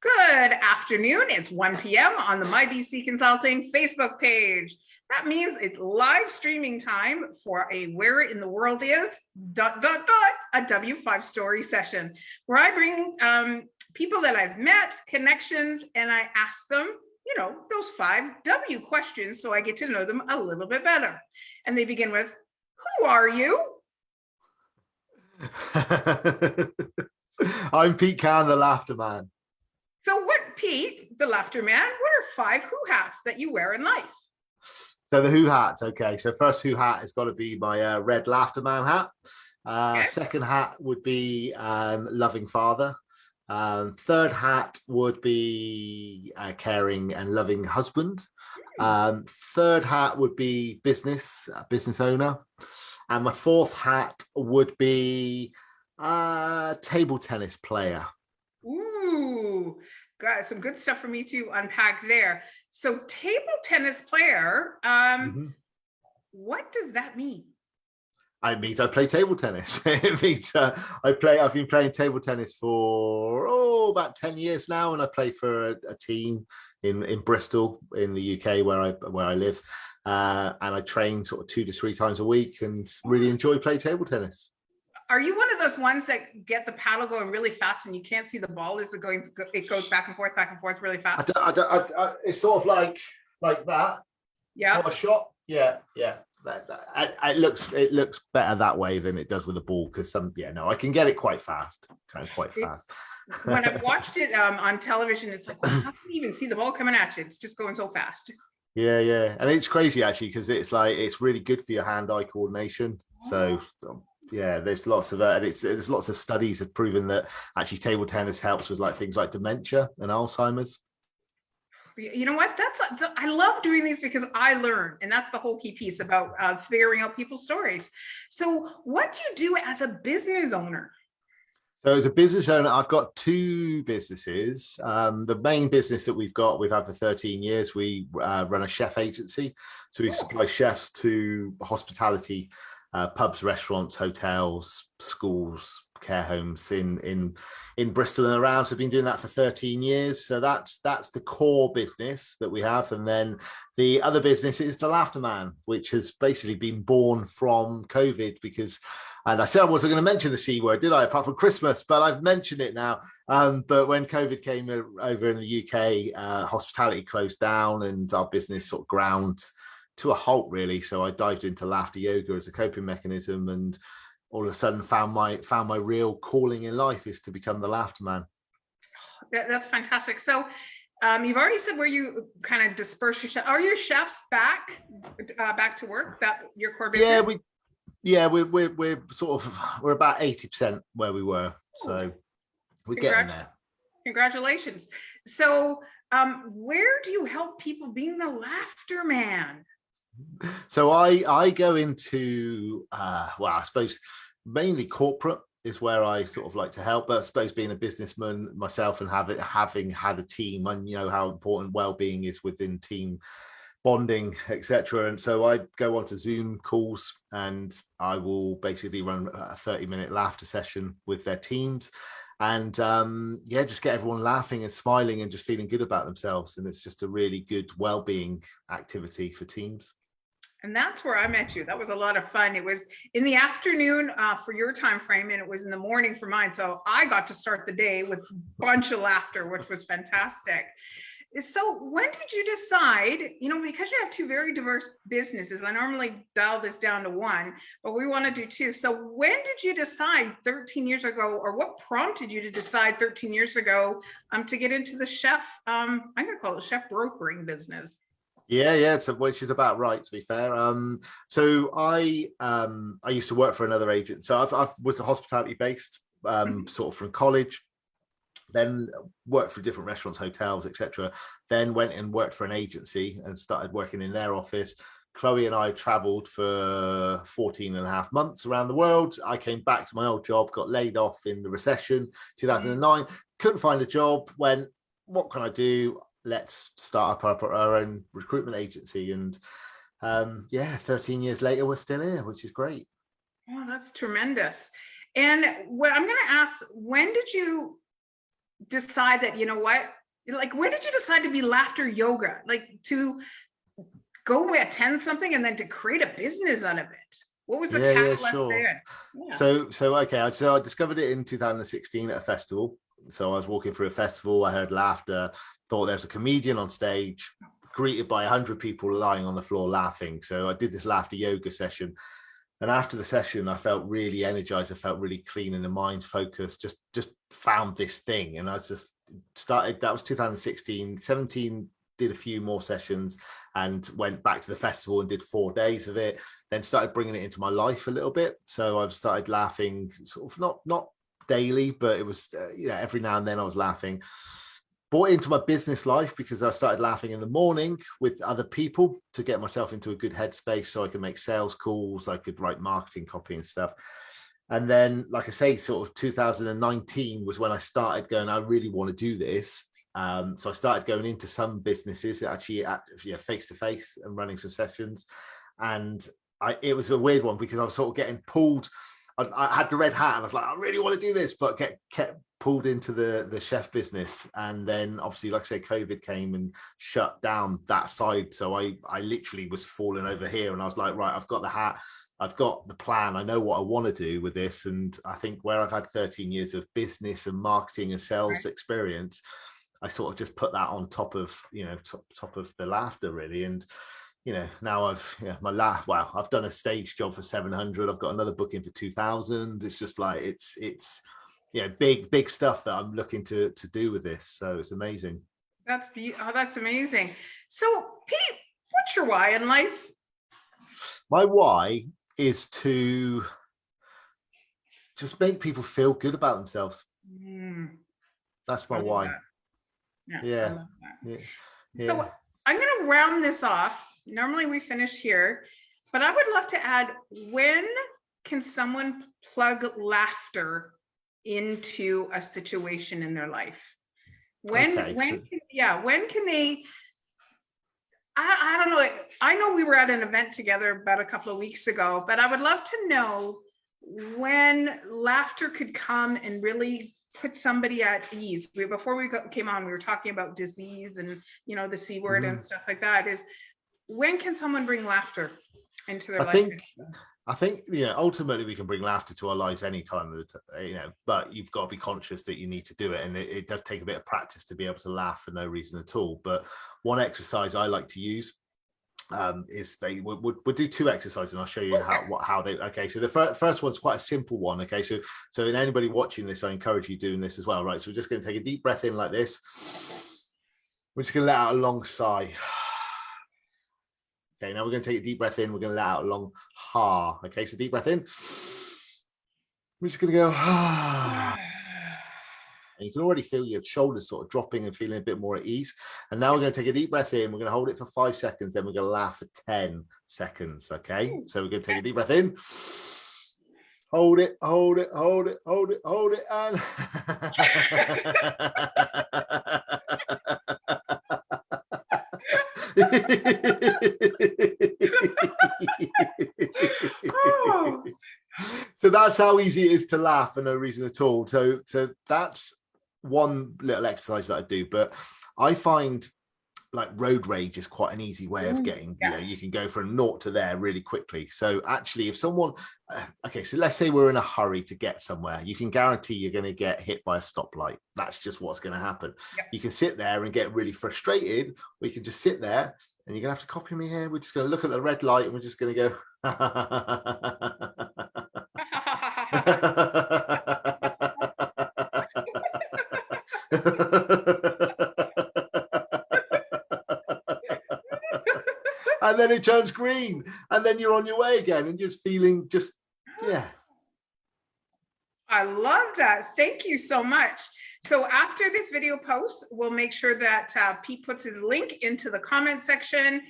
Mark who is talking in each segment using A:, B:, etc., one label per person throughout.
A: Good afternoon. It's 1 p.m. on the MyBC Consulting Facebook page. That means it's live streaming time for a Where in the World Is ... a W5 story session where I bring people that I've met, connections, and I ask them, those 5 W questions so I get to know them a little bit better. And they begin with, who are you?
B: I'm Pete Cann, the Laughter Man.
A: So Pete, the Laughter Man, what are 5 who hats that you wear in life?
B: So the who hats, okay. So first who hat has got to be my red Laughter Man hat. Okay. Second hat would be loving father. Third hat would be caring and loving husband. Third hat would be business owner. And my fourth hat would be table tennis player.
A: Ooh, got some good stuff for me to unpack there. So table tennis player, what does that mean?
B: It means I play table tennis. It means I've been playing table tennis for about 10 years now, and I play for a team in Bristol in the UK where I live, and I train sort of 2 to 3 times a week and really enjoy playing table tennis.
A: Are you one of those ones that get the paddle going really fast and you can't see the ball as it goes back and forth really fast?
B: It's sort of like that.
A: Yeah.
B: For a shot. Yeah. It looks better that way than it does with the ball because I can get it quite fast.
A: When I've watched it on television, it's like, how can you even see the ball coming at you? It's just going so fast.
B: Yeah, and it's crazy actually because it's really good for your hand-eye coordination. So yeah, there's lots of there's lots of studies have proven that actually table tennis helps with things like dementia and Alzheimer's.
A: You know what? I love doing these because I learn, and that's the whole key piece about figuring out people's stories. So what do you do as a business owner?
B: So as a business owner, I've got 2 businesses. The main business that we've had for 13 years, we run a chef agency. So we supply chefs to hospitality, pubs, restaurants, hotels, schools, care homes in Bristol and around. So I've been doing that for 13 years. So that's the core business that we have. And then the other business is the Laughter Man, which has basically been born from COVID and I said I wasn't going to mention the C word, did I? Apart from Christmas, but I've mentioned it now. But when COVID came over in the UK, hospitality closed down and our business sort of ground to a halt, really. So I dived into laughter yoga as a coping mechanism, and all of a sudden found my real calling in life is to become the Laughter Man.
A: That's fantastic. So you've already said where you kind of disperse your chef. Are your chefs back to work? That your core business?
B: We're about 80% where we were. So we're getting there.
A: Congratulations. So where do you help people being the Laughter Man?
B: So I go into I suppose mainly corporate is where I sort of like to help, but I suppose being a businessman myself and having had a team, I know how important well-being is within team bonding, etc. And so I go onto Zoom calls and I will basically run a 30-minute laughter session with their teams and just get everyone laughing and smiling and just feeling good about themselves. And it's just a really good well-being activity for teams.
A: And that's where I met you. That was a lot of fun. It was in the afternoon for your time frame, and it was in the morning for mine. So I got to start the day with a bunch of laughter, which was fantastic. So when did you decide, because you have 2 very diverse businesses, I normally dial this down to 1, but we want to do 2. So when did you decide 13 years ago, or what prompted you to decide 13 years ago to get into the chef, I'm going to call it chef brokering business?
B: Yeah. So, which is about right, to be fair. So I used to work for another agent. So I was hospitality based, sort of from college. Then worked for different restaurants, hotels, etc. Then went and worked for an agency and started working in their office. Chloe and I traveled for 14 and a half months around the world. I came back to my old job, got laid off in the recession, 2009. Couldn't find a job. Went, what can I do? Let's start up our own recruitment agency. And 13 years later, we're still here, which is great.
A: Oh, that's tremendous. And what I'm going to ask, when did you decide that, you know what, like, when did you decide to be laughter yoga? Like, to go attend something and then to create a business out of it? What was the
B: Yeah,
A: catalyst
B: sure.
A: there? Yeah.
B: So okay, so I discovered it in 2016 at a festival. So I was walking through a festival, I heard laughter, thought there's a comedian on stage, greeted by 100 people lying on the floor laughing. So I did this laughter yoga session. And after the session, I felt really energized. I felt really clean in the mind, focused, just found this thing. And I just started, that was 2016, 17, did a few more sessions and went back to the festival and did 4 days of it, then started bringing it into my life a little bit. So I've started laughing sort of not daily, but it was, every now and then I was laughing. Brought into my business life because I started laughing in the morning with other people to get myself into a good headspace so I could make sales calls, I could write marketing copy and stuff. And then, like I say, sort of 2019 was when I started going, I really want to do this. So I started going into some businesses actually face to face and running some sessions. And it was a weird one because I was sort of getting pulled. I had the red hat and I was like, I really want to do this, but kept pulled into the chef business. And then obviously, like I say, COVID came and shut down that side. So I literally was falling over here and I was like, right, I've got the hat, I've got the plan, I know what I want to do with this. And I think where I've had 13 years of business and marketing and sales experience, I sort of just put that on top of, top of the laughter really. And now I've I've done a stage job for 700. I've got another booking for 2000. It's just like it's big stuff that I'm looking to do with this. So it's amazing.
A: That's amazing. So Pete, what's your why in life?
B: My why is to just make people feel good about themselves. That's my why.
A: Yeah. I love that. So I'm going to round this off. Normally we finish here, but I would love to add, when can someone plug laughter into a situation in their life? When can they, I don't know. I know we were at an event together about a couple of weeks ago, but I would love to know when laughter could come and really put somebody at ease. Before we came on, we were talking about disease and, the C word and stuff like that. Is, when can someone bring laughter into their life?
B: I think ultimately we can bring laughter to our lives any time of the but you've got to be conscious that you need to do it, and it does take a bit of practice to be able to laugh for no reason at all. But one exercise I like to use is we'll do 2 exercises and I'll show you how they. Okay, so the first one's quite a simple one. Okay, so in anybody watching this, I encourage you doing this as well, right? So we're just going to take a deep breath in like this. We're just going to let out a long sigh. Okay, now we're going to take a deep breath in. We're going to let out a long ha. Okay, so deep breath in. We're just going to go ha. And you can already feel your shoulders sort of dropping and feeling a bit more at ease. And now we're going to take a deep breath in. We're going to hold it for 5 seconds. Then we're going to laugh for 10 seconds. Okay, so we're going to take a deep breath in. Hold it, hold it, hold it, hold it, hold it, and So that's how easy it is to laugh for no reason at all. So that's one little exercise that I do. But I find like road rage is quite an easy way of getting, you can go from 0 to there really quickly. So actually, if someone, okay, so let's say we're in a hurry to get somewhere, you can guarantee you're going to get hit by a stoplight. That's just what's going to happen. You can sit there and get really frustrated, or you can just sit there, and you're going to have to copy me here. We're just going to look at the red light and we're just going to go. And then it turns green and then you're on your way again and just feeling
A: I love that. Thank you so much. So after this video posts, we'll make sure that Pete puts his link into the comment section,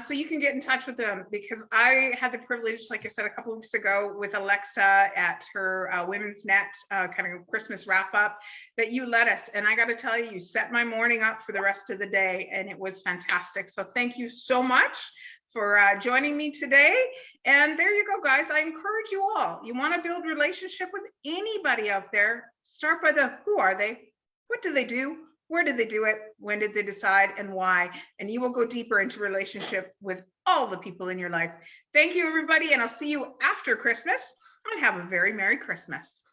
A: so you can get in touch with him, because I had the privilege, like I said, a couple of weeks ago with Alexa at her Women's Net kind of Christmas wrap up, that you led us. And I got to tell you, you set my morning up for the rest of the day, and it was fantastic. So thank you so much for joining me today. And there you go, guys. I encourage you all, you want to build relationship with anybody out there, start by the who are they? What do they do? Where did they do it? When did they decide and why? And you will go deeper into relationship with all the people in your life. Thank you, everybody. And I'll see you after Christmas, and have a very Merry Christmas.